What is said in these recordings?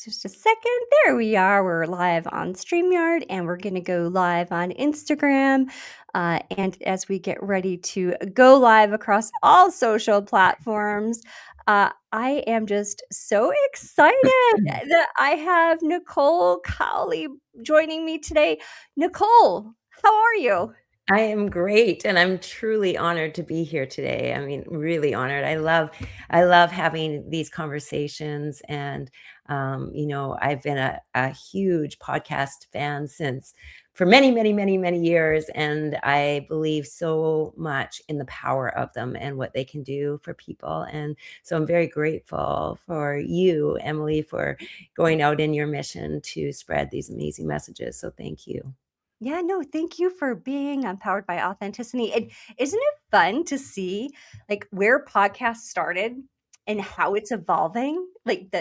Just a second. There we are. We're live on StreamYard and we're going to go live on Instagram. And as we get ready to go live across all social platforms, I am just so excited that I have Nicole Cowley joining me today. Nicole, how are you? I am great, and I'm truly honored to be here today. I mean, really honored. I love having these conversations, and I've been a huge podcast fan since for many, many, many, many years, and I believe so much in the power of them and what they can do for people. And so I'm very grateful for you, Emily, for going out in your mission to spread these amazing messages. So thank you. Yeah, no, thank you for being empowered by authenticity. And isn't it fun to see like where podcasts started and how it's evolving? Like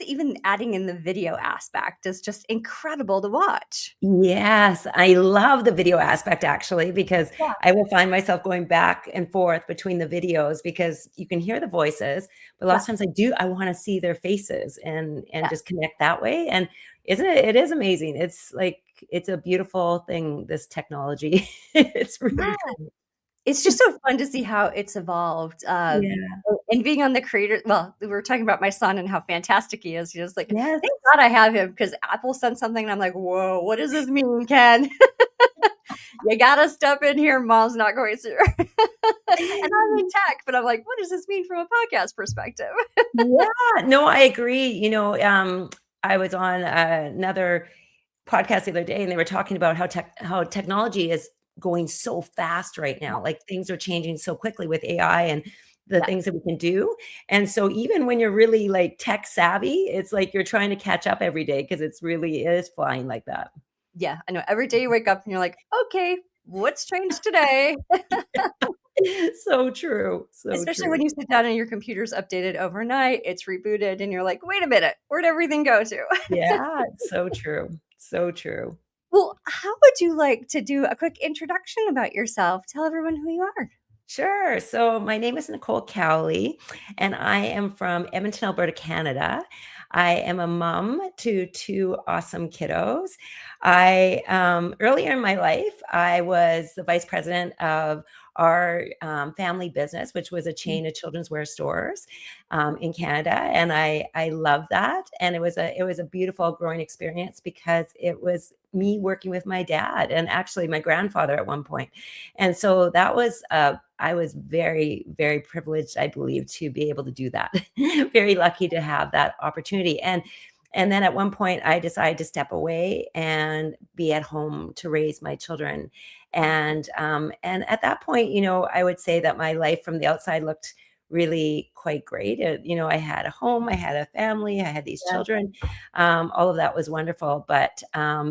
even adding in the video aspect is just incredible to watch. Yes, I love the video aspect actually, because Yeah. I will find myself going back and forth between the videos because you can hear the voices, but lots Yeah. of times I wanna see their faces and Yeah. just connect that way, and isn't it it is amazing. It's like it's a beautiful thing, this technology. It's Yeah. really cool. It's just so fun to see how it's evolved. Yeah. And being on the creator, well, we were talking about my son and how fantastic he is. He was like, Yes. thank God I have him because Apple sent something and I'm like, whoa, what does this mean, Ken? You gotta step in here. Mom's not going to. And I'm in tech, but I'm like, what does this mean from a podcast perspective? Yeah, no, I agree. I was on another podcast the other day, and they were talking about how technology is going so fast right now. Like things are changing so quickly with AI and the Yeah. things that we can do. And so even when you're really like tech savvy, it's like you're trying to catch up every day because it's really is flying like that. Yeah. I know. Every day you wake up and you're like, okay, what's changed today? So true. So Especially when true. you sit down and your computer's updated overnight, it's rebooted, and you're like, wait a minute, where'd everything go to? Yeah, so true. So true. Well, how would you like to do a quick introduction about yourself? Tell everyone who you are. Sure. So my name is Nicole Cowley, and I am from Edmonton, Alberta, Canada. I am a mom to two awesome kiddos. Earlier in my life, I was the vice president of our family business, which was a chain of children's wear stores in Canada, and I love that. And it was a beautiful growing experience because it was me working with my dad and actually my grandfather at one point. And so that was I was very, very privileged, I believe, to be able to do that. Very lucky to have that opportunity. And then at one point I decided to step away and be at home to raise my children. And at that point, I would say that my life from the outside looked really quite great. I had a home, I had a family, I had these Yeah. children. All of that was wonderful. But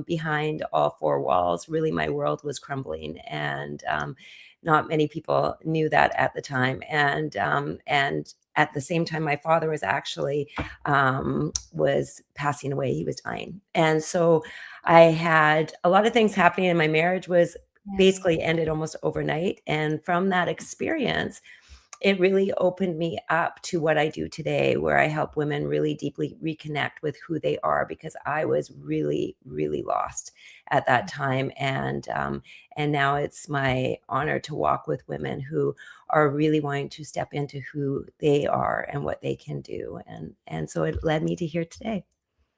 behind all four walls, really, my world was crumbling. And not many people knew that at the time. And at the same time, my father was actually was passing away. He was dying. And so I had a lot of things happening, and my marriage was Yeah. basically ended almost overnight. And from that experience, it really opened me up to what I do today, where I help women really deeply reconnect with who they are, because I was really, really lost at that time. And now it's my honor to walk with women who are really wanting to step into who they are and what they can do. And so it led me to here today.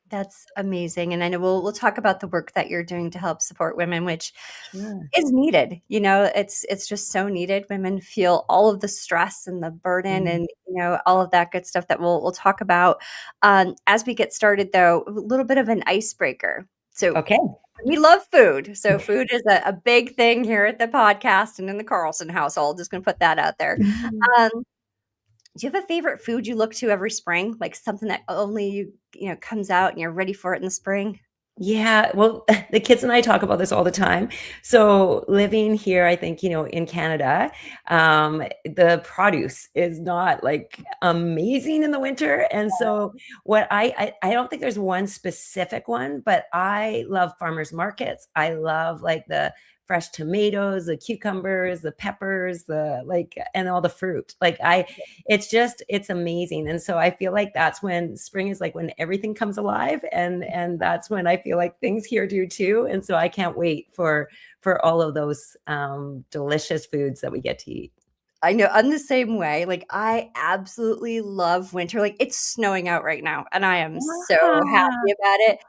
That's amazing. And I know we'll talk about the work that you're doing to help support women, which Sure. is needed. It's just so needed. Women feel all of the stress and the burden Mm. and all of that good stuff that we'll talk about. As we get started though, a little bit of an icebreaker. So Okay. we love food. So food is a big thing here at the podcast and in the Carlson household. Just gonna put that out there. Um, do you have a favorite food you look to every spring? Like something that only comes out and you're ready for it in the spring? Yeah, well, the kids and I talk about this all the time. So living here, I think, in Canada, the produce is not like amazing in the winter. And so what I don't think there's one specific one, but I love farmers markets. I love like the fresh tomatoes, the cucumbers, the peppers, the like, and all the fruit. Like it's amazing. And so I feel like that's when spring is like when everything comes alive, and that's when I feel like things here do too. And so I can't wait for all of those delicious foods that we get to eat. I know, I'm the same way, like, I absolutely love winter, like, it's snowing out right now, and I am so happy Ah, about it,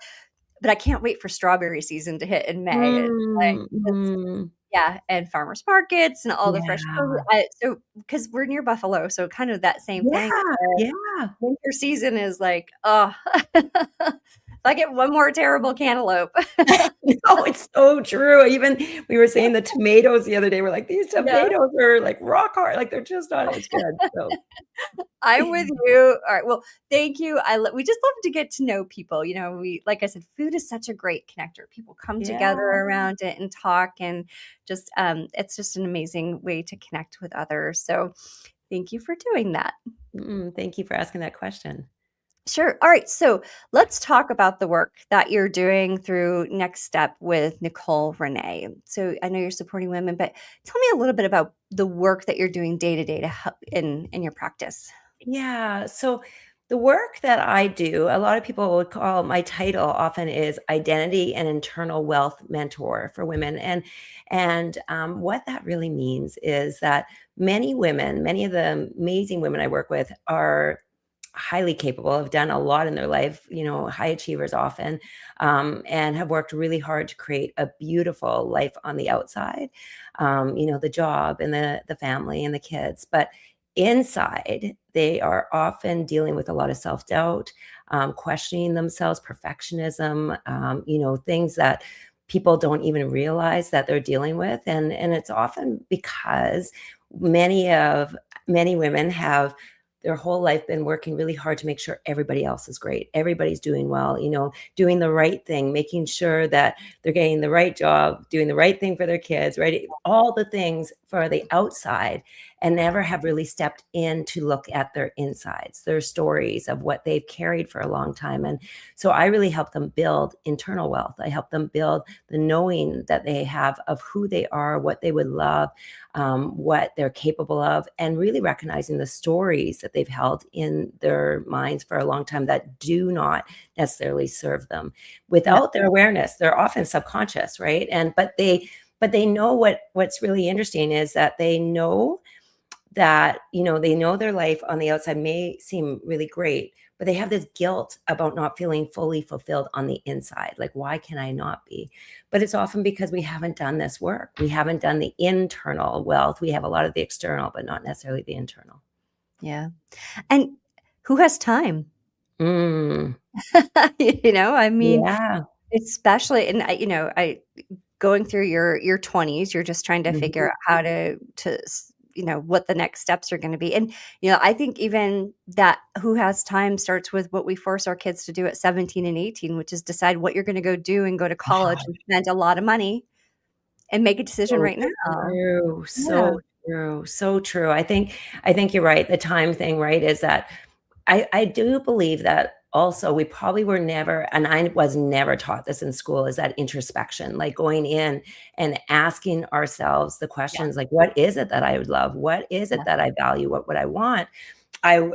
but I can't wait for strawberry season to hit in May. It's like mm, it's mm. yeah, and farmers markets and all the fresh produce. Yeah. So because 'cause we're near Buffalo, so kind of that same thing Yeah, where yeah. winter season is like, oh, if I get one more terrible cantaloupe. No, it's so true. Even we were saying the tomatoes the other day, we're like, "These Yeah. tomatoes are, like, rock hard." Like, they're just not as good, so I'm with you. All right. Well, thank you. We just love to get to know people. We, like I said, food is such a great connector. People come together Yeah. around it and talk, and just it's just an amazing way to connect with others. So, thank you for doing that. Thank you for asking that question. Sure. All right. So let's talk about the work that you're doing through Next Step with Nicole Renee. So I know you're supporting women, but tell me a little bit about the work that you're doing day to day to help in your practice. Yeah. So the work that I do, a lot of people would call my title often is identity and internal wealth mentor for women. And what that really means is that many women, many of the amazing women I work with are highly capable, have done a lot in their life, high achievers often, and have worked really hard to create a beautiful life on the outside, the job and the family and the kids. But inside, they are often dealing with a lot of self doubt, questioning themselves, perfectionism, things that people don't even realize that they're dealing with. And it's often because many women have their whole life been working really hard to make sure everybody else is great. Everybody's doing well, doing the right thing, making sure that they're getting the right job, doing the right thing for their kids, right? All the things for the outside, and never have really stepped in to look at their insides, their stories of what they've carried for a long time. And so I really help them build internal wealth. I help them build the knowing that they have of who they are, what they would love, what they're capable of, and really recognizing the stories that they've held in their minds for a long time that do not necessarily serve them. No. Without their awareness, they're often subconscious, right? But they know what's really interesting is that they know that, they know their life on the outside may seem really great, but they have this guilt about not feeling fully fulfilled on the inside. Like, why can I not be? But it's often because we haven't done this work. We haven't done the internal wealth. We have a lot of the external, but not necessarily the internal. Yeah. And who has time? Mm, I mean, yeah. especially and I going through your 20s, you're just trying to figure Mhm. out how to what the next steps are gonna be, and, I think even that who has time starts with what we force our kids to do at 17 and 18, which is decide what you're gonna go do and go to college and spend a lot of money and make a decision So right now. true, Yeah. so true, so true. I think you're right. The time thing, right, is that I do believe that also we probably were never, and I was never taught this in school, is that introspection, like going in and asking ourselves the Yeah, questions like, what is it that I would love? What is it yeah, that I value? What would I want? And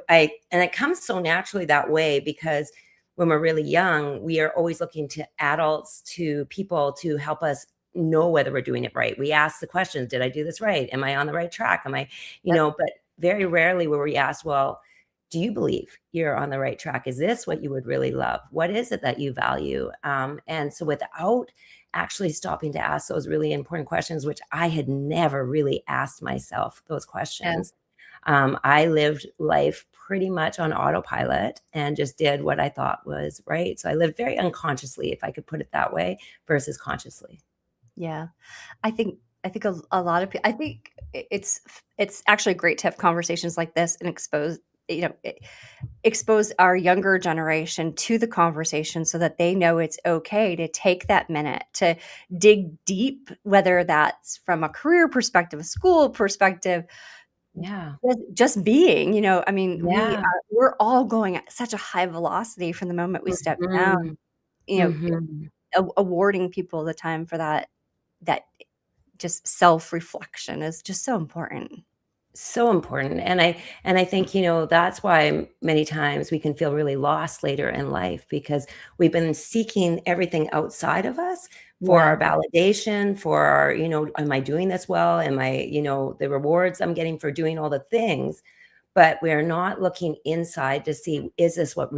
it comes so naturally that way because when we're really young, we are always looking to adults, to people to help us know whether we're doing it right. We ask the questions, did I do this right? Am I on the right track? Am I, yep, but very rarely were we asked, well, do you believe you're on the right track? Is this what you would really love? What is it that you value? And so without actually stopping to ask those really important questions, which I had never really asked myself those yeah. questions, I lived life pretty much on autopilot and just did what I thought was right. So I lived very unconsciously, if I could put it that way, versus consciously. Yeah. I think a lot of people. I think it's actually great to have conversations like this and expose our younger generation to the conversation so that they know it's okay to take that minute to dig deep, whether that's from a career perspective, a school perspective, Yeah. just being, I mean, Yeah. we're all going at such a high velocity from the moment we step down, Mhm. you know, Mhm. awarding people the time for that just self-reflection is just so important. So important. And I think, that's why many times we can feel really lost later in life because we've been seeking everything outside of us for Yeah. our validation, for our, am I doing this well? Am I, the rewards I'm getting for doing all the things, but we're not looking inside to see, is this what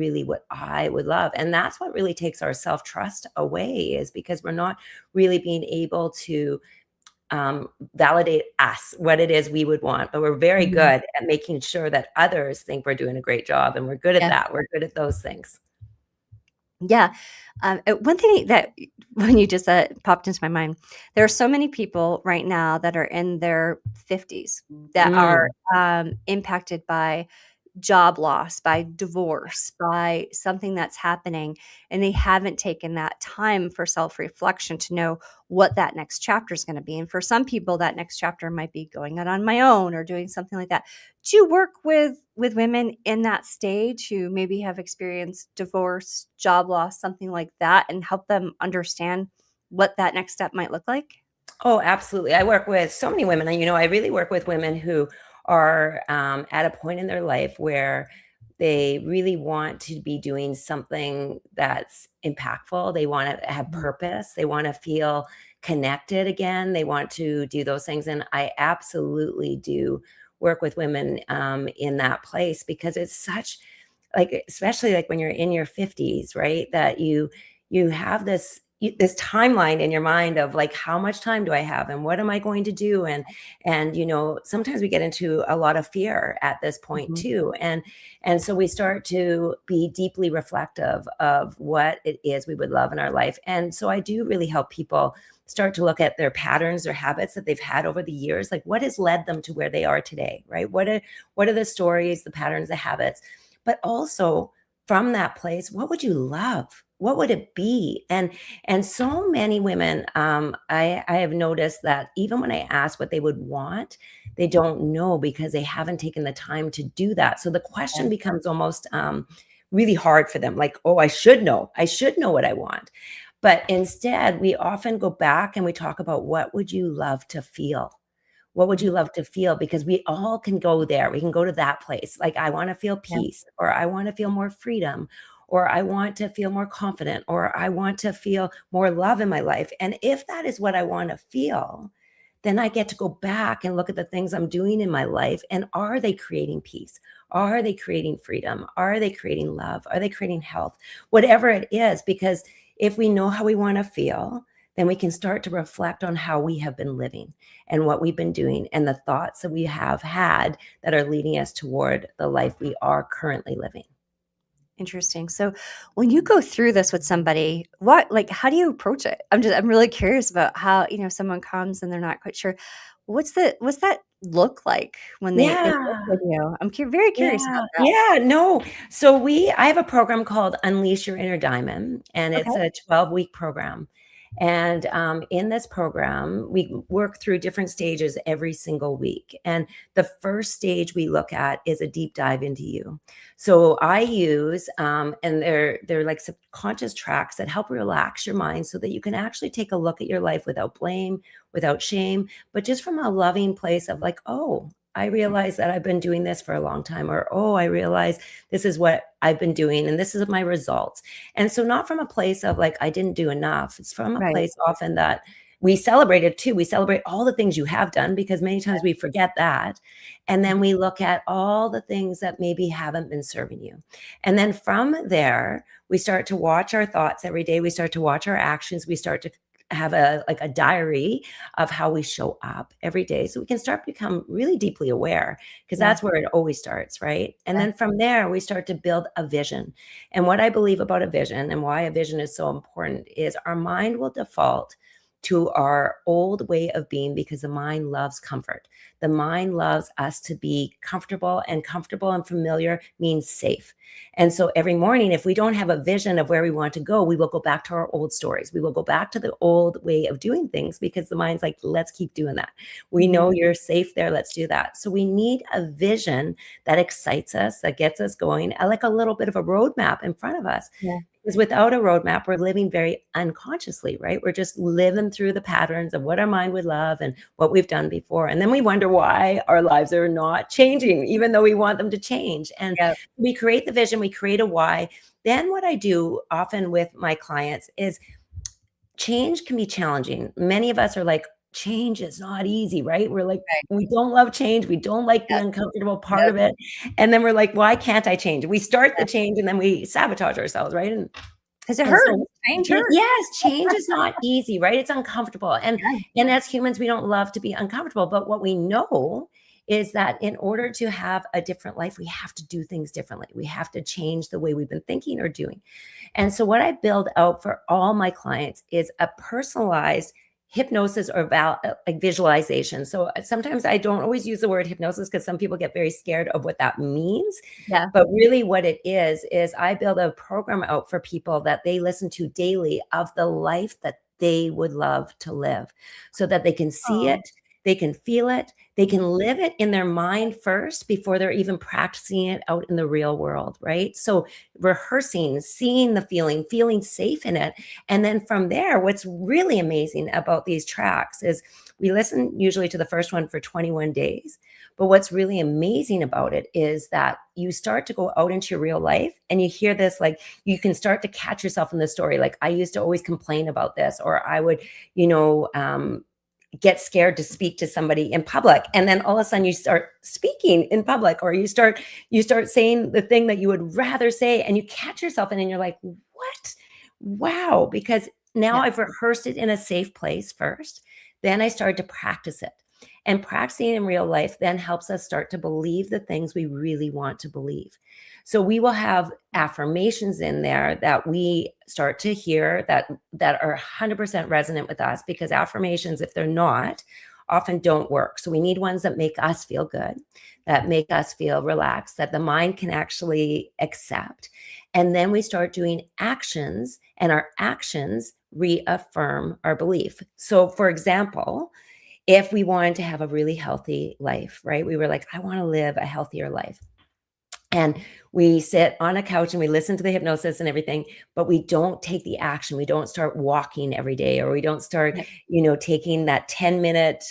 I would love? And that's what really takes our self-trust away, is because we're not really being able to validate us, what it is we would want. But we're very Mhm. good at making sure that others think we're doing a great job. And we're good at Yeah. that. We're good at those things. Yeah. One thing that when you just popped into my mind, there are so many people right now that are in their 50s that are Mm. impacted by job loss, by divorce, by something that's happening, and they haven't taken that time for self-reflection to know what that next chapter is gonna be, and for some people, that next chapter might be going out on my own or doing something like that. Do you work with women in that stage who maybe have experienced divorce, job loss, something like that, and help them understand what that next step might look like? Oh, absolutely. I work with so many women, and I really work with women who are at a point in their life where they really want to be doing something that's impactful. They want to have Mhm. purpose. They want to feel connected again. They want to do those things, and I absolutely do work with women in that place because it's such, like, especially like when you're in your 50s, right? That you have this timeline in your mind of like, how much time do I have and what am I going to do? And sometimes we get into a lot of fear at this point Mhm. too. And so we start to be deeply reflective of what it is we would love in our life. And so I do really help people start to look at their patterns or habits that they've had over the years, like what has led them to where they are today, right? What are the stories, the patterns, the habits, but also from that place, what would you love? What would it be? And so many women, I have noticed that even when I ask what they would want, they don't know because they haven't taken the time to do that. So the question Yeah. becomes almost really hard for them. Like, oh, I should know. I should know what I want. But instead, we often go back and we talk about what would you love to feel? What would Mhm. you love to feel? Because we all can go there. We can go to that place. Like, I want to feel Yeah. peace, or I want to feel more freedom, or I want to feel more confident, or I want to feel more love in my life. And if that is what I want to feel, then I get to go back and look at the things I'm doing in my life. And are they creating peace? Are they creating freedom? Are they creating love? Are they creating health? Whatever it is, because if we know how we want to feel, then we can start to reflect on how we have been living and what we've been doing and the thoughts that we have had that are leading us toward the life we are currently living. Interesting. So when you go through this with somebody, how do you approach it? I'm really curious about how, someone comes and they're not quite sure. What's that look like when they work Yeah. with you? Very curious Yeah, about that. yeah, no. So I have a program called Unleash Your Inner Diamond, and it's Okay. a 12-week program. And in this program, we work through different stages every single week. And the first stage we look at is a deep dive into you. So I use, and they're like subconscious tracks that help relax your mind so that you can actually take a look at your life without blame, without shame, but just from a loving place of like, oh, I realize that I've been doing this for a long time, or, oh, I realize this is what I've been doing and this is my results. And so, not from a place of like, I didn't do enough. It's from a Right. place often that we celebrate it too. We celebrate all the things you have done because many times we forget that. And then Mhm. we look at all the things that maybe haven't been serving you. And then from there, we start to watch our thoughts every day. We start to watch our actions. We start to have a diary of how we show up every day so we can start to become really deeply aware, because Yeah. that's where it always starts, right? And Yeah. then from there we start to build a vision. And what I believe about a vision and why a vision is so important is our mind will default to our old way of being because the mind loves comfort. The mind loves us to be comfortable, and comfortable and familiar means safe. And so every morning, if we don't have a vision of where we want to go, we will go back to our old stories. We will go back to the old way of doing things because the mind's like, let's keep doing that. We Mhm. know you're safe there. Let's do that. So we need a vision that excites us, that gets us going, like a little bit of a roadmap in front of us. Yeah. Because without a roadmap, we're living very unconsciously, right? We're just living through the patterns of what our mind would love and what we've done before. And then we wonder why our lives are not changing, even though we want them to change. And Yeah, we create the vision, we create a why. Then what I do often with my clients is change can be challenging. Many of us are like, change is not easy, right? We're like, right. we don't love change. We don't like the Yep, uncomfortable part yep, of it. And then we're like, why can't I change? We start the yeah. change and then we sabotage ourselves, right? 'Cause it And hurts. so Change hurts. yes, change is not easy, right? It's uncomfortable. Yeah, And as humans, we don't love to be uncomfortable. But what we know is that in order to have a different life, we have to do things differently. We have to change the way we've been thinking or doing. And so what I build out for all my clients is a personalized hypnosis or like visualization. So sometimes I don't always use the word hypnosis because some people get very scared of what that means. yeah. But really what it is I build a program out for people that they listen to daily of the life that they would love to live so that they can see Oh, it, they can feel it, they can live it in their mind first before they're even practicing it out in the real world, right? So rehearsing, seeing the feeling, feeling safe in it. And then from there, what's really amazing about these tracks is we listen usually to the first one for 21 days. But what's really amazing about it is that you start to go out into your real life and you hear this, like you can start to catch yourself in the story. Like I used to always complain about this, or I would, you know, get scared to speak to somebody in public, and then all of a sudden you start speaking in public, or you start saying the thing that you would rather say, and you catch yourself in it and you're like, what? Wow. Because now yeah, I've rehearsed it in a safe place first, then I started to practice it, and practicing in real life then helps us start to believe the things we really want to believe. So we will have affirmations in there that we start to hear that are 100% resonant with us, because affirmations, if they're not, often don't work. So we need ones that make us feel good, that make us feel relaxed, that the mind can actually accept. And then we start doing actions, and our actions reaffirm our belief. So for example, if we wanted to have a really healthy life, right? We were like, I want to live a healthier life. And we sit on a couch and we listen to the hypnosis and everything, but we don't take the action. We don't start walking every day, or we don't start, yeah, taking that 10-minute,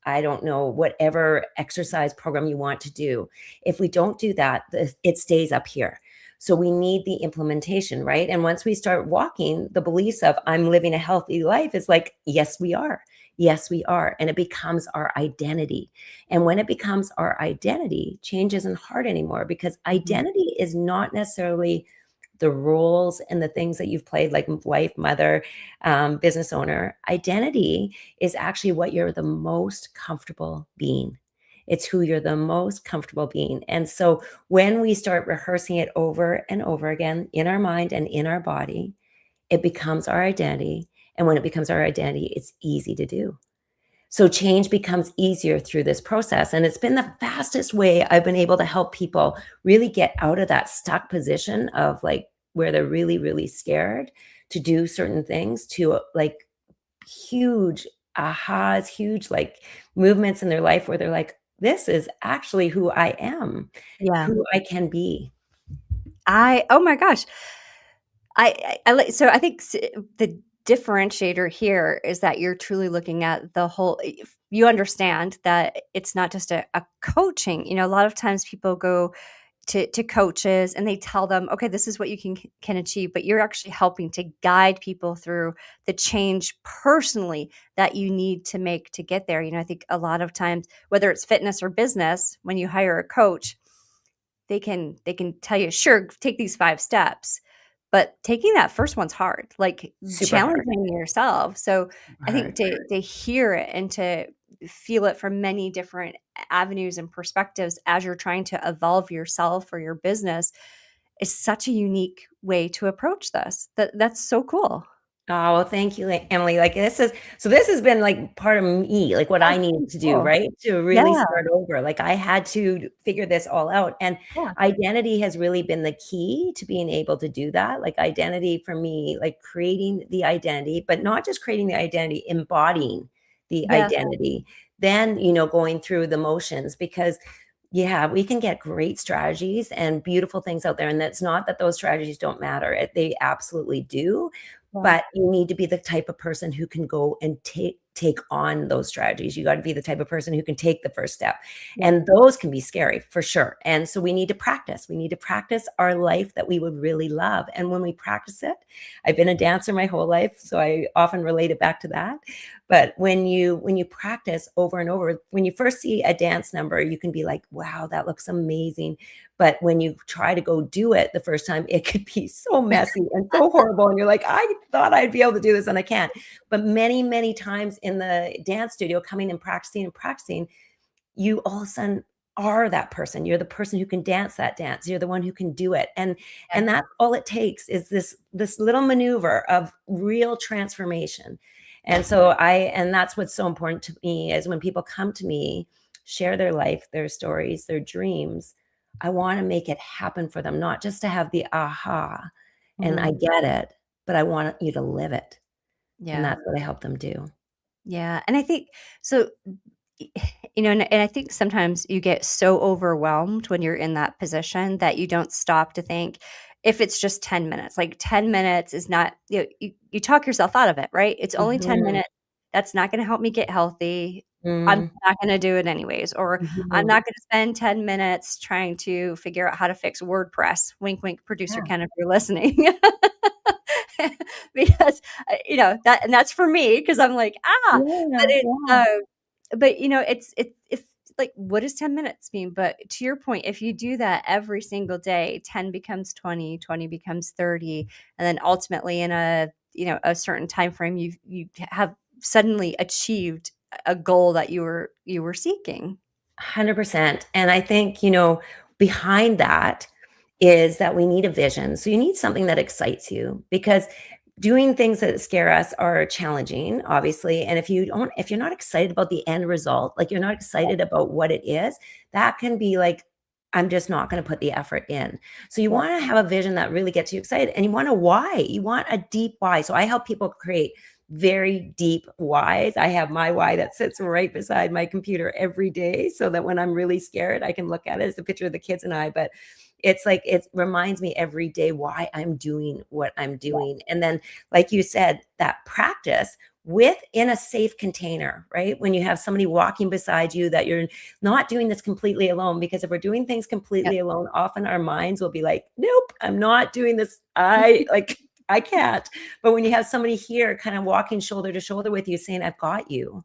I don't know, whatever exercise program you want to do. If we don't do that, it stays up here. So we need the implementation, right? And once we start walking, the beliefs of I'm living a healthy life is like, yes, we are. Yes, we are. And it becomes our identity. And when it becomes our identity, change isn't hard anymore, because mhm, identity is not necessarily the roles and the things that you've played, like wife, mother, business owner. Identity is actually what you're the most comfortable being. It's who you're the most comfortable being. And so when we start rehearsing it over and over again in our mind and in our body, it becomes our identity. And when it becomes our identity, it's easy to do. So change becomes easier through this process. And it's been the fastest way I've been able to help people really get out of that stuck position of like where they're really, really scared to do certain things, to like huge ahas, huge like movements in their life where they're like, this is actually who I am, yeah. who I can be. Oh my gosh. I like so I think the differentiator here is that you're truly looking at the whole if you understand that it's not just a coaching, a lot of times people go to coaches and they tell them, okay, this is what you can achieve, but you're actually helping to guide people through the change personally that you need to make to get there. I think a lot of times, whether it's fitness or business, when you hire a coach, they can tell you, sure, take these 5 steps, but taking that first one's hard, like Super hard. challenging yourself. So Super I think hard. to hear it and to feel it from many different avenues and perspectives as you're trying to evolve yourself or your business is such a unique way to approach this. That's so cool. Oh, well, thank you, Emily. Like this has been like part of me, like what Oh, I needed to do, cool. right? To really Yeah, start over. Like I had to figure this all out. And yeah, identity has really been the key to being able to do that. Like identity for me, like creating the identity, but not just creating the identity, embodying the yeah, identity. Then, going through the motions, because Yeah, we can get great strategies and beautiful things out there, and that's not that those strategies don't matter. They absolutely do, Yeah. but you need to be the type of person who can go and take on those strategies. You got to be the type of person who can take the first step. Yeah. And those can be scary for sure. And so we need to practice. We need to practice our life that we would really love. And when we practice it, I've been a dancer my whole life, so I often relate it back to that. But when you practice over and over, when you first see a dance number, you can be like, wow, that looks amazing. But when you try to go do it the first time, it could be so messy and so horrible. And you're like, I thought I'd be able to do this and I can't. But many, many times in the dance studio, coming and practicing, you all of a sudden are that person. You're the person who can dance that dance. You're the one who can do it. Yeah. And that's all it takes is this little maneuver of real transformation. And so and that's what's so important to me is when people come to me, share their life, their stories, their dreams, I want to make it happen for them, not just to have the aha and I Mhm. get it, but I want you to live it. And Yeah. that's what I help them do. Yeah, and I think so, y and I think sometimes you get so overwhelmed when you're in that position that you don't stop to think if it's just 10 minutes, like, 10 minutes is not you talk yourself out of it, right? It's only 10 Mhm. minutes. That's not gonna help me get healthy. I'm Mm. not gonna do it anyways, or I'm Mhm. not gonna spend 10 minutes trying to figure out how to fix WordPress. Wink, wink, producer Yeah. Ken, if you're listening. Because, that's for me because 'cause I'm like, "Ah," but Yeah, it's, yeah. but, it's like, what does 10 minutes mean? But to your point, if you do that every single day, 10 becomes 20, 20 becomes 30, and then ultimately in a certain time frame, you have suddenly achieved a goal that you were seeking. 100%. And I think, behind that is that we need a vision. So you need something that excites you because doing things that scare us are challenging, obviously. And if you're not excited about the end result, like you're not excited about what it is, that can be like, I'm just not going to put the effort in. So you Yep, want to have a vision that really gets you excited and you want a why. You want a deep why. So I help people create very deep whys. I have my why that sits right beside my computer every day so that when I'm really scared, I can look at it as a picture of the kids and I. But it's like it reminds me every day why I'm doing what I'm doing. And then, like you said, that practice within a safe container, right? When you have somebody walking beside you, that you're not doing this completely alone. Because if we're doing things yep. completely alone, often our minds will be like, nope, I'm not doing this. I can't. But when you have somebody here kind of walking shoulder to shoulder with you saying, I've got you,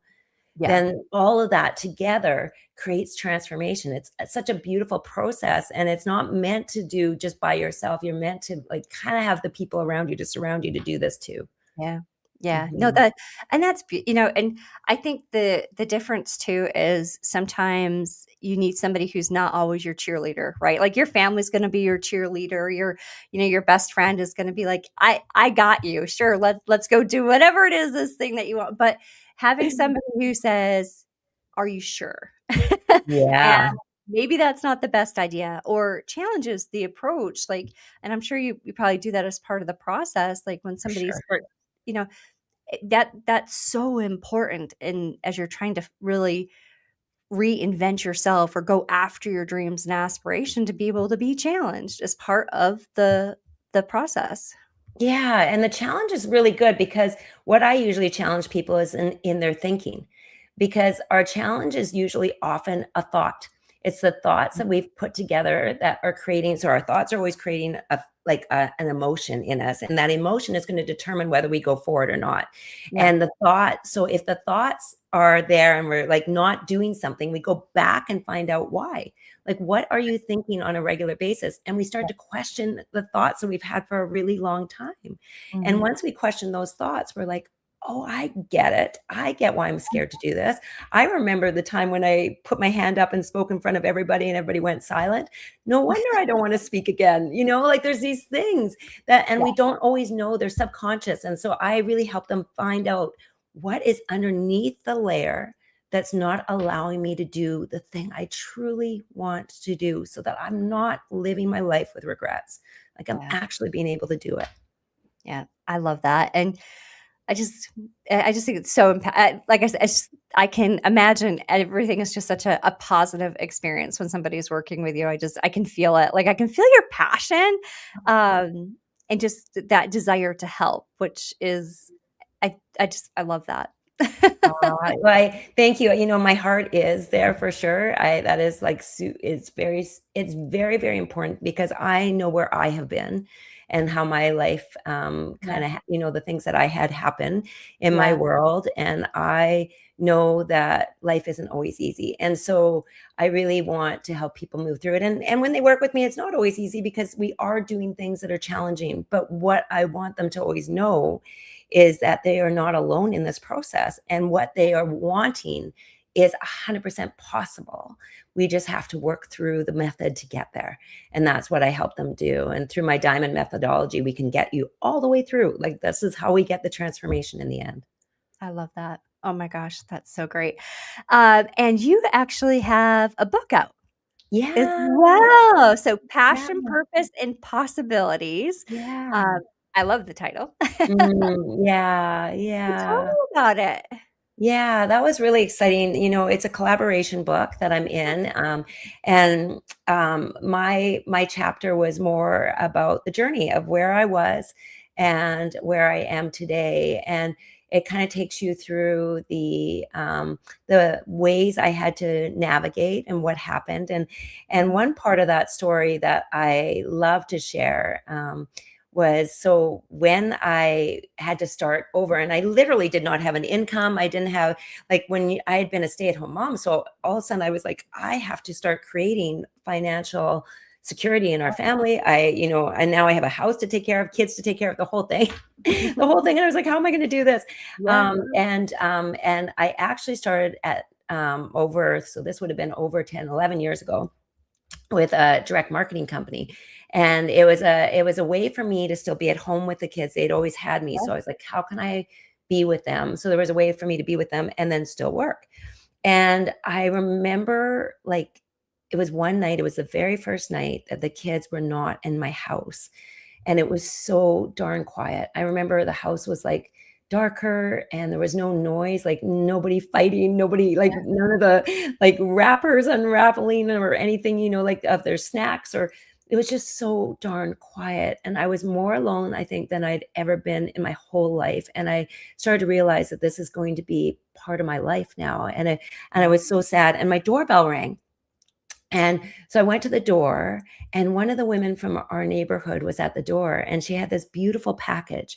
Yeah. then all of that together creates transformation. It's such a beautiful process and it's not meant to do just by yourself. You're meant to like kind of have the people around you to surround you to do this too. Yeah. Yeah. No, Mhm. and that's and I think the difference too is sometimes you need somebody who's not always your cheerleader, right? Like your family's going to be your cheerleader. Your best friend is going to be like, I got you. Sure, let's go do whatever it is this thing that you want. But having somebody who says, "Are you sure?" and Yeah, maybe that's not the best idea or challenges the approach and I'm sure you probably do that as part of the process like when for somebody sure. starts that's so important and as you're trying to really reinvent yourself or go after your dreams and aspiration to be able to be challenged as part of the process. Yeah, and the challenge is really good because what I usually challenge people is in their thinking. Because our challenge is usually often a thought. It's the thoughts that we've put together that are creating so our thoughts are always creating an emotion in us and that emotion is going to determine whether we go forward or not. Yeah, And so if the thoughts are there and we're like not doing something, we go back and find out why. Like, what are you thinking on a regular basis? And we start yeah, to question the thoughts that we've had for a really long time. And mhm, once we question those thoughts, we're like, oh, I get it. I get why I'm scared to do this. I remember the time when I put my hand up and spoke in front of everybody and everybody went silent. No wonder I don't want to speak again. Like there's these things and yeah, we don't always know they're subconscious. And so I really help them find out what is underneath the layer that's not allowing me to do the thing I truly want to do so that I'm not living my life with regrets. Like I'm yeah, actually being able to do it. yeah. I love that, and I just I just think it's so like I said, I can imagine everything is just such a positive experience when somebody is working with you. I can feel it. Like, I can feel your passion, um, and just that desire to help, which is I love that. Well, thank you. You know, my heart is there for sure. That is like, it's very, very important because I know where I have been and how my life, Yeah, kind of, the things that I had happen in my yeah, world. And I know that life isn't always easy. And so I really want to help people move through it. And when they work with me, it's not always easy because we are doing things that are challenging. But what I want them to always know is that they are not alone in this process, and what they are wanting is 100% possible. We just have to work through the method to get there, and that's what I help them do. And through my diamond methodology, we can get you all the way through. Like, this is how we get the transformation in the end. I love that. Oh my gosh, that's so great. And you actually have a book out as Yeah, well. So yeah, Passion, Purpose, and Possibilities. yeah. Um, I love the title. Yeah, So tell yeah. me about it. Yeah, that was really exciting. It's a collaboration book that I'm in, and my chapter was more about the journey of where I was and where I am today, and it kind of takes you through the ways I had to navigate and what happened, and Mhm. one part of that story that I love to share. Was so when I had to start over, and I literally did not have an income. I didn't have, like, I had been a stay-at-home mom. So all of a sudden I was like, I have to start creating financial security in our family. And now I have a house to take care of, kids to take care of, the whole thing, the whole thing. And I was like, how am I going to do this? Yeah. And I actually started at, so this would have been over 10, 11 years ago, with a direct marketing company. And it was a way for me to still be at home with the kids. They'd always had me. So I was like, how can I be with them? So there was a way for me to be with them and then still work. And I remember, like, it was one night, it was the very first night that the kids were not in my house. And it was so darn quiet. I remember the house was like darker and there was no noise, like nobody fighting, nobody, like none of the like wrappers unraveling or anything, like of their snacks, or it was just so darn quiet. And I was more alone, I think, than I'd ever been in my whole life. And I started to realize that this is going to be part of my life now. And I was so sad. And my doorbell rang. And so I went to the door, and one of the women from our neighborhood was at the door, and she had this beautiful package.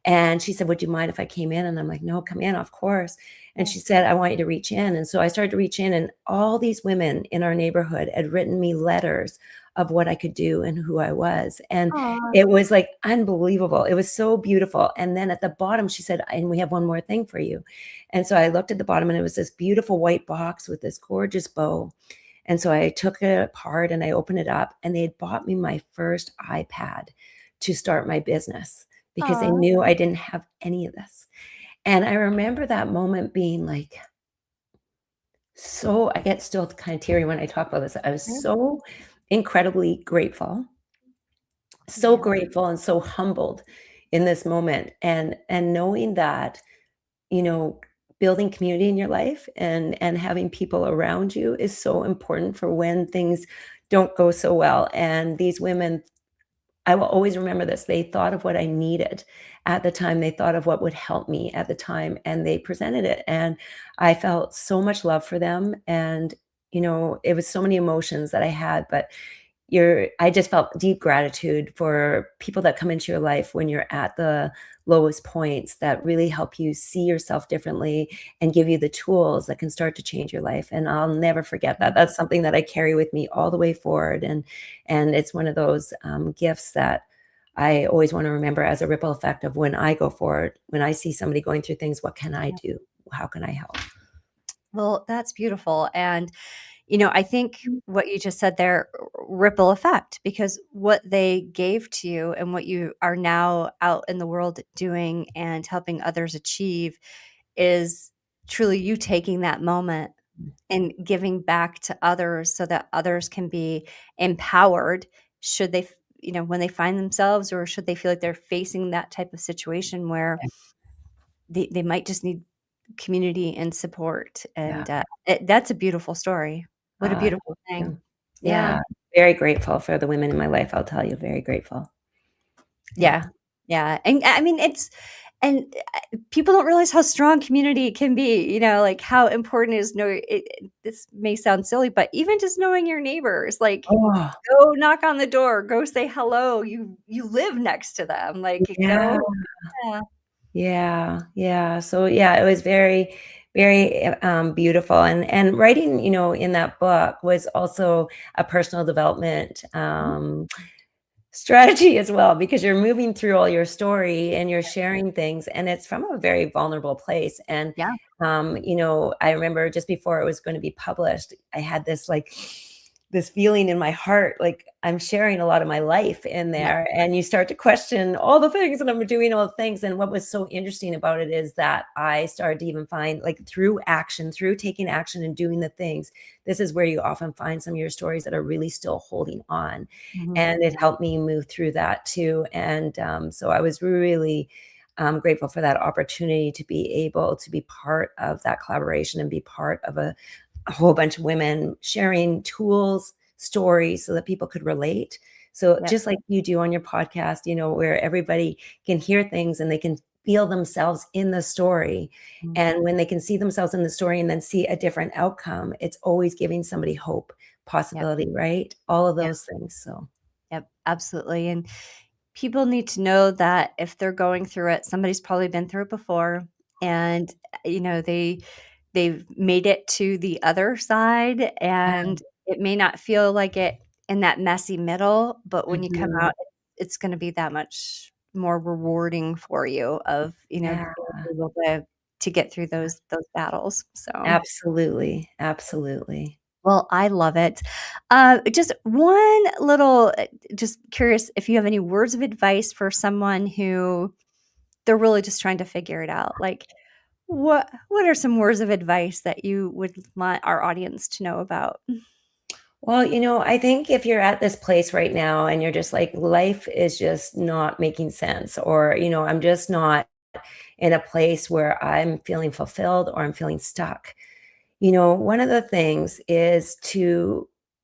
And she said, would you mind if I came in? And I'm like, no, come in, of course. And she said, I want you to reach in. And so I started to reach in, and all these women in our neighborhood had written me letters of what I could do and who I was. And Aw. it was like unbelievable. It was so beautiful. And then at the bottom, she said, and we have one more thing for you. And so I looked at the bottom, and it was this beautiful white box with this gorgeous bow. And so I took it apart and I opened it up, and they had bought me my first iPad to start my business because they Aw. knew I didn't have any of this. And I remember that moment being like, I get still kind of teary when I talk about this. I was so incredibly grateful, so Yeah. grateful and so humbled in this moment. And knowing that, you know, building community in your life and having people around you is so important for when things don't go so well. And these women, I will always remember this. They thought of what I needed at the time. They thought of what would help me at the time, and they presented it. And I felt so much love for them. And, it was so many emotions that I had, but I just felt deep gratitude for people that come into your life when you're at the lowest points, that really help you see yourself differently and give you the tools that can start to change your life. And I'll never forget that. That's something that I carry with me all the way forward. And it's one of those gifts that I always want to remember as a ripple effect of when I go forward, when I see somebody going through things, what can I do? How can I help? Well, that's beautiful. And, I think what you just said there, ripple effect, because what they gave to you and what you are now out in the world doing and helping others achieve is truly you taking that moment and giving back to others so that others can be empowered should they, when they find themselves, or should they feel like they're facing that type of situation where they might just need community and support, Yeah. and, that's a beautiful story. What a Oh, beautiful thank thing. you. Yeah. Yeah. Very grateful for the women in my life, I'll tell you, very grateful. Yeah. Yeah. Yeah, and I mean, and, people don't realize how strong community can be, like, how important is know this may sound silly, but even just knowing your neighbors, like, Oh, go knock on the door, go say hello, you live next to them, like, yeah. go. Yeah. Yeah, yeah. So yeah, it was very, very beautiful. And writing, in that book was also a personal development Mhm. strategy as well, because you're moving through all your story and you're sharing things, and it's from a very vulnerable place. And Yeah. I remember just before it was going to be published, I had this feeling in my heart, like I'm sharing a lot of my life in Yep. there, and you start to question all the things, and I'm doing all the things. And what was so interesting about it is that I started to even find, like, through action, through taking action and doing the things, this is where you often find some of your stories that are really still holding on. Mhm. And it helped me move through that too. And so I was really grateful for that opportunity to be able to be part of that collaboration and be part of a whole bunch of women sharing tools, stories so that people could relate. So Yep. just like you do on your podcast, where everybody can hear things and they can feel themselves in the story. Mhm. And when they can see themselves in the story and then see a different outcome, it's always giving somebody hope, Yep. possibility, right? All of Yep. those things. So Yep. Absolutely, and people need to know that if they're going through it, somebody's probably been through it before, and, they've made it to the other side, and it may not feel like it in that messy middle, but when you come mhm. out, it's gonna be that much more rewarding for you of, Yeah, being able to get through those battles, so absolutely. Absolutely. well, I love it. Just one little just curious if you have any words of advice for someone who they're really just trying to figure it out. Like, what are some words of advice that you would want our audience to know about? Well, I think if you're at this place right now and you're just like, life is just not making sense, or, I'm just not in a place where I'm feeling fulfilled or I'm feeling stuck. One of the things is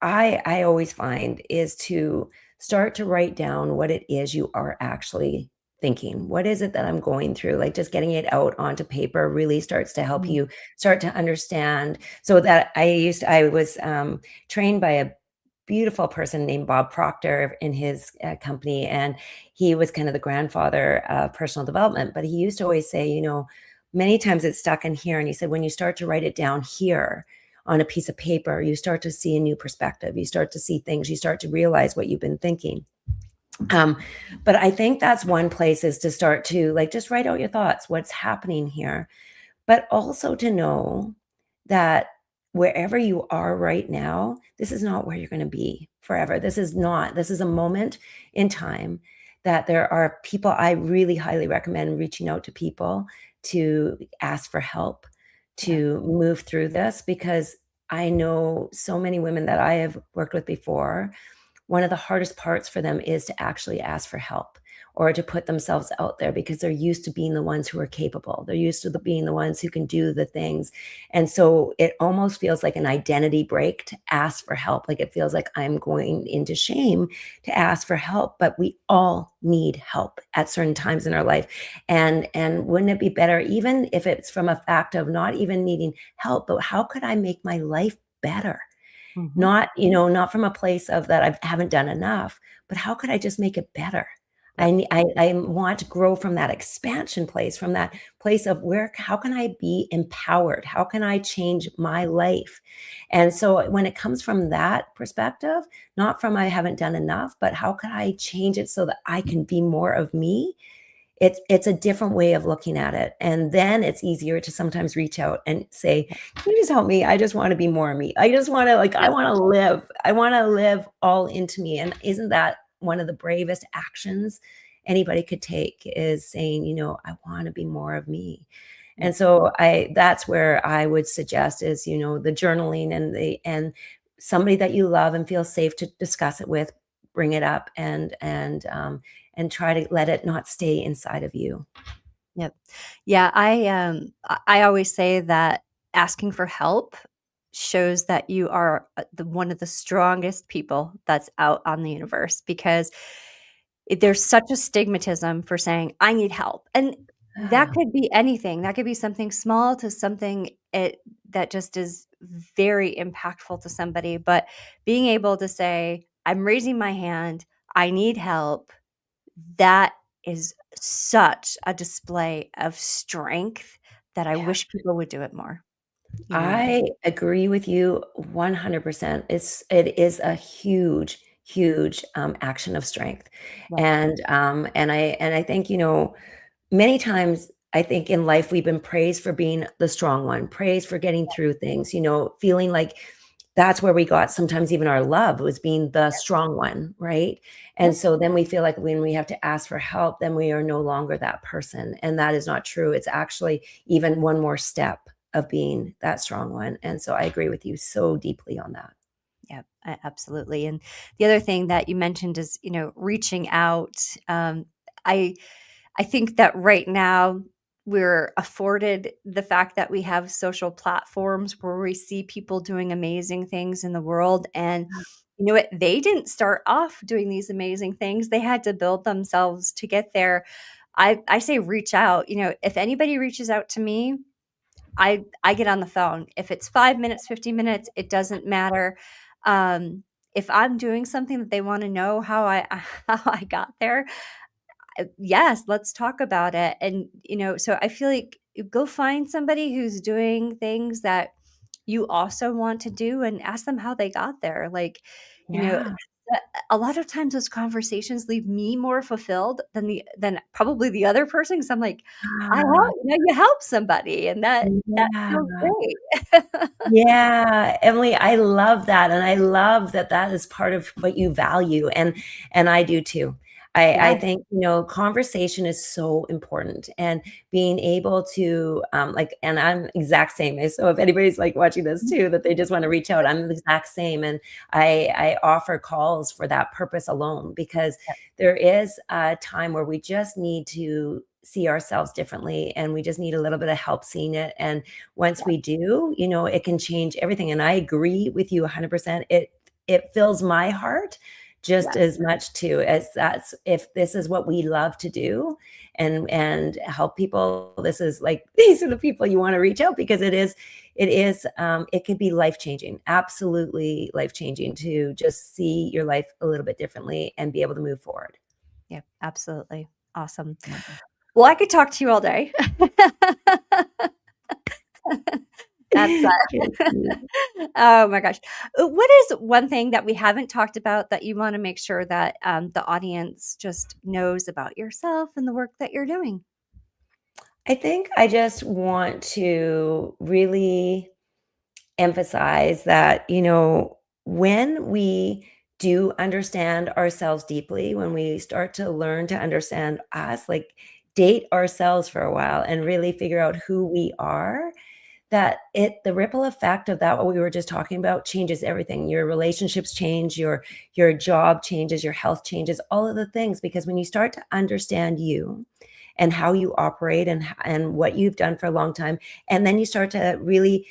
I always find is to start to write down what it is you are actually thinking. What is it that I'm going through? Like, just getting it out onto paper really starts to help Mhm. you start to understand. So that I was trained by a beautiful person named Bob Proctor in his company. And he was kind of the grandfather of personal development, but he used to always say, many times it's stuck in here. And he said, when you start to write it down here on a piece of paper, you start to see a new perspective. You start to see things. You start to realize what you've been thinking. Um, but I think that's one place, is to start to, like, just write out your thoughts, what's happening here, but also to know that wherever you are right now, this is not where you're going to be forever. This is a moment in time, that there are people. I really highly recommend reaching out to people to ask for help Yeah. to move through this, because I know so many women that I have worked with before, one of the hardest parts for them is to actually ask for help or to put themselves out there, because they're used to being the ones who are capable. They're used to being the ones who can do the things. And so it almost feels like an identity break to ask for help. Like, it feels like I'm going into shame to ask for help, but we all need help at certain times in our life. And wouldn't it be better, even if it's from a fact of not even needing help, but how could I make my life better? Mhm. Not from a place of that I haven't done enough, but how could I just make it better? Yep. I want to grow from that expansion place, from that place of how can I be empowered? How can I change my life? And so when it comes from that perspective, not from I haven't done enough, but how can I change it so that I can be more of me? It's a different way of looking at it, and then it's easier to sometimes reach out and say, "Can you just help me? I just wanna be more me. I just wanna, like, Yep. I wanna live all into me." And isn't that one of the bravest actions anybody could take, is saying, "I wanna be more of me." And Yep. so that's where I would suggest is, the journaling, and somebody that you love and feel safe to discuss it with, bring it up, and try to let it not stay inside of you. Yep. Yeah, I always say that asking for help shows that you are, the one of the strongest people that's out on the universe, because there's such a stigmatism for saying, "I need help," and that Ah, could be anything. That could be something small to something that just is very impactful to somebody, but being able to say, "I'm raising my hand, I need help," that is such a display of strength that I yeah. wish people would do it more, you know? I agree with you 100%. It is a huge, huge, action of strength, Yep, and I think, many times I think in life we've been praised for being the strong one, praised for getting through things, feeling like that's where we got sometimes even our love was being the strong one, right? And yep, so then we feel like when we have to ask for help, then we are no longer that person. And that is not true. It's actually even one more step of being that strong one. And so I agree with you so deeply on that. yep, absolutely, and the other thing that you mentioned is, reaching out. I I think that right now we're afforded the fact that we have social platforms where we see people doing amazing things in the world, and you know what? They didn't start off doing these amazing things. They had to build themselves to get there. I say reach out. If anybody reaches out to me, I get on the phone. If it's 5 minutes, 50 minutes, it doesn't matter. Um, if I'm doing something that they wanna know how I how I got there, yes, let's talk about it. And, so I feel like go find somebody who's doing things that you also want to do and ask them how they got there. Like, you know, Yeah. a a lot of times those conversations leave me more fulfilled than probably the other person, 'cause I'm like, Ah, you help somebody, and that feels yeah. great. Yeah, Emily, I love that, and I love that that is part of what you value, and I do too. I Yeah, think, conversation is so important, and being able to, and I'm exact same, so if anybody's, like, watching this too, that they just wanna reach out, I'm the exact same, and I offer calls for that purpose alone, because yep, there is a time where we just need to see ourselves differently, and we just need a little bit of help seeing it, and once yep, we do, it can change everything, and I agree with you 100%. It fills my heart just yes, as much too as that's if this is what we love to do and help people, this is like these are the people you wanna reach out because it could be life-changing, absolutely life-changing to just see your life a little bit differently and be able to move forward. yep, absolutely. Awesome. Yeah. Well, I could talk to you all day. That's, Thank you. oh my gosh. What is one thing that we haven't talked about that you wanna make sure that, the audience just knows about yourself and the work that you're doing? I think I just want to really emphasize that, when we do understand ourselves deeply, when we start to learn to understand us, like date ourselves for a while and really figure out who we are, that the ripple effect of that, what we were just talking about, changes everything. Your relationships change, your job changes, your health changes, all of the things, because when you start to understand you and how you operate and what you've done for a long time, and then you start to really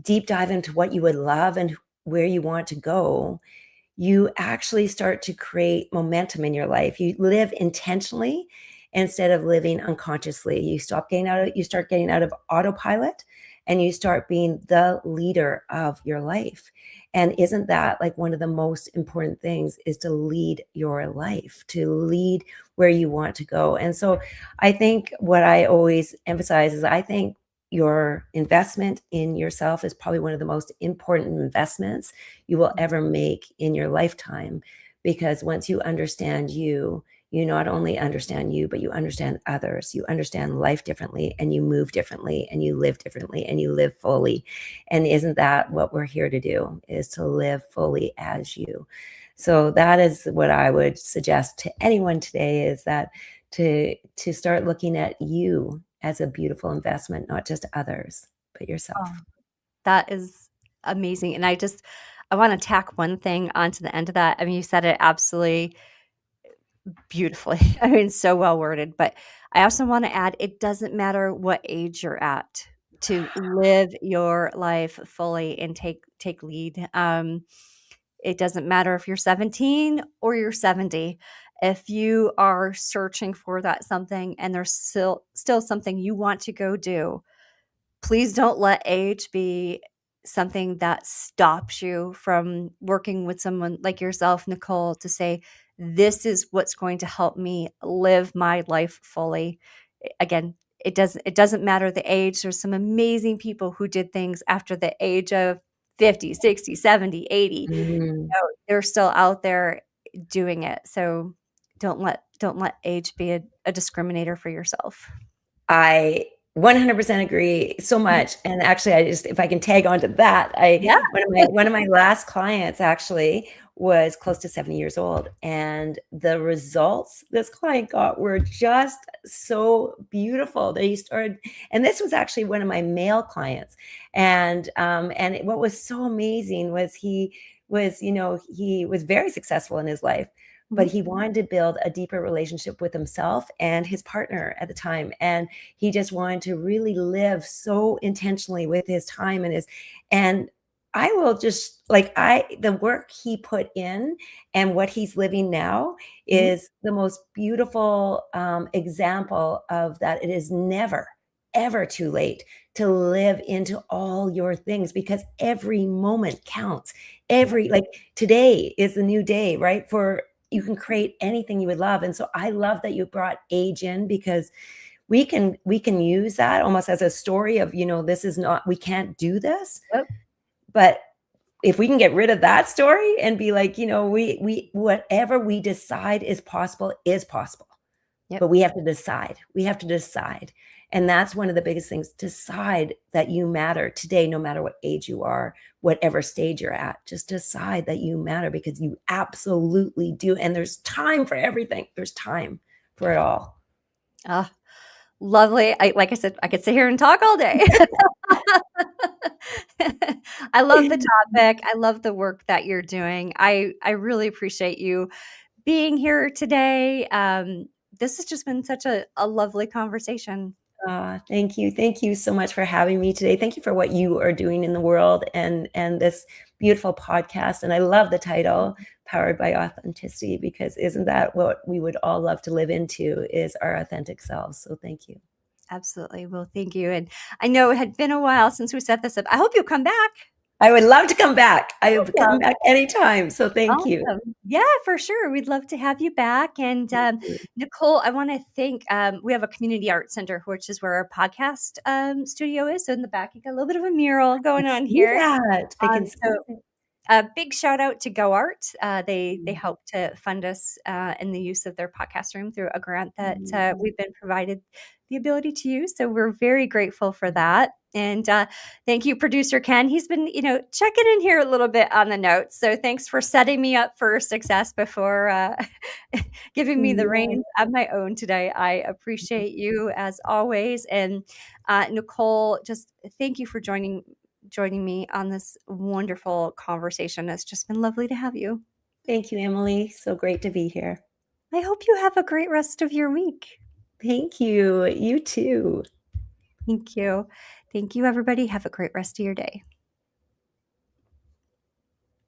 deep dive into what you would love and where you want to go, you actually start to create momentum in your life. You live intentionally instead of living unconsciously. You start getting out of autopilot and you start being the leader of your life. And isn't that like one of the most important things is to lead your life, to lead where you want to go. And so I think what I always emphasize is I think your investment in yourself is probably one of the most important investments you will Mm. ever make in your lifetime. Because once you understand you, you not only understand you, but you understand others. You understand life differently and you move differently and you live differently and you live fully. And isn't that what we're here to do, is to live fully as you? So that is what I would suggest to anyone today, is that to start looking at you as a beautiful investment, not just others, but Oh, yourself. that is amazing, and I wanna tack one thing onto the end of that. I mean, you said it absolutely beautifully. I mean, so well worded, but I also want to add, it doesn't matter what age you're at to live your life fully and take lead. It doesn't matter if you're 17 or you're 70. If you are searching for that something and there's still something you want to go do, please don't let age be something that stops you from working with someone like yourself, Nicole, to say, this is what's going to help me live my life fully. Again, it doesn't matter the age. There's some amazing people who did things after the age of 50, 60, 70, 80. Mm. They're still out there doing it. So don't let age be a discriminator for yourself. I 100% agree so much. And actually, I just, if I can tag on to that, Yeah. one of my last clients actually was close to 70 years old, and the results this client got were just so beautiful. They started, and this was actually one of my male clients, and what was so amazing was he was, he was very successful in his life, but Mhm. he wanted to build a deeper relationship with himself and his partner at the time. And he just wanted to really live so intentionally with his time and I will just like the work he put in and what he's living now Mhm. is the most beautiful example of that. It is never, ever too late to live into all your things, because every moment counts. Yep. Like today is the new day, right? For you can create anything you would love. And so I love that you brought age in, because we can use that almost as a story of, this is not, we can't do this. Yep. But if we can get rid of that story and be like, we whatever we decide is possible. Yep. But we have to decide. We have to decide. And that's one of the biggest things. Decide that you matter today, no matter what age you are, whatever stage you're at. Just decide that you matter, because you absolutely do. And there's time for everything. There's time for it all. Ah, lovely. Like I said, I could sit here and talk all day. I love the topic. I love the work that you're doing. I really appreciate you being here today. This has just been such a lovely conversation. Thank you. Thank you so much for having me today. Thank you for what you are doing in the world, and this beautiful podcast. And I love the title, Powered by Authenticity, because isn't that what we would all love to live into, is our authentic selves. So thank you. Absolutely. Well, thank you. And I know it had been a while since we set this up. I hope you'll come back. I would love to come back. I would come Awesome. back anytime. So thank you. Awesome. Yeah, for sure. We'd love to have you back. And Thank you. Nicole, I want to thank, we have a community art center, which is where our podcast studio is. So in the back, you got a little bit of a mural I going on see here. that. I can see So it. a big shout out to Go Art. They Mm, help to fund us in the use of their podcast room through a grant that mm. we've been provided the ability to use. So we're very grateful for that. And thank you, producer Ken. He's been, checking in here a little bit on the notes. So thanks for setting me up for success before giving me the Yeah. reins of my own today. I appreciate you as always. And Nicole, just thank you for joining me on this wonderful conversation. It's just been lovely to have you. Thank you, Emily. So great to be here. I hope you have a great rest of your week. Thank you. You too. Thank you. Thank you, everybody. Have a great rest of your day.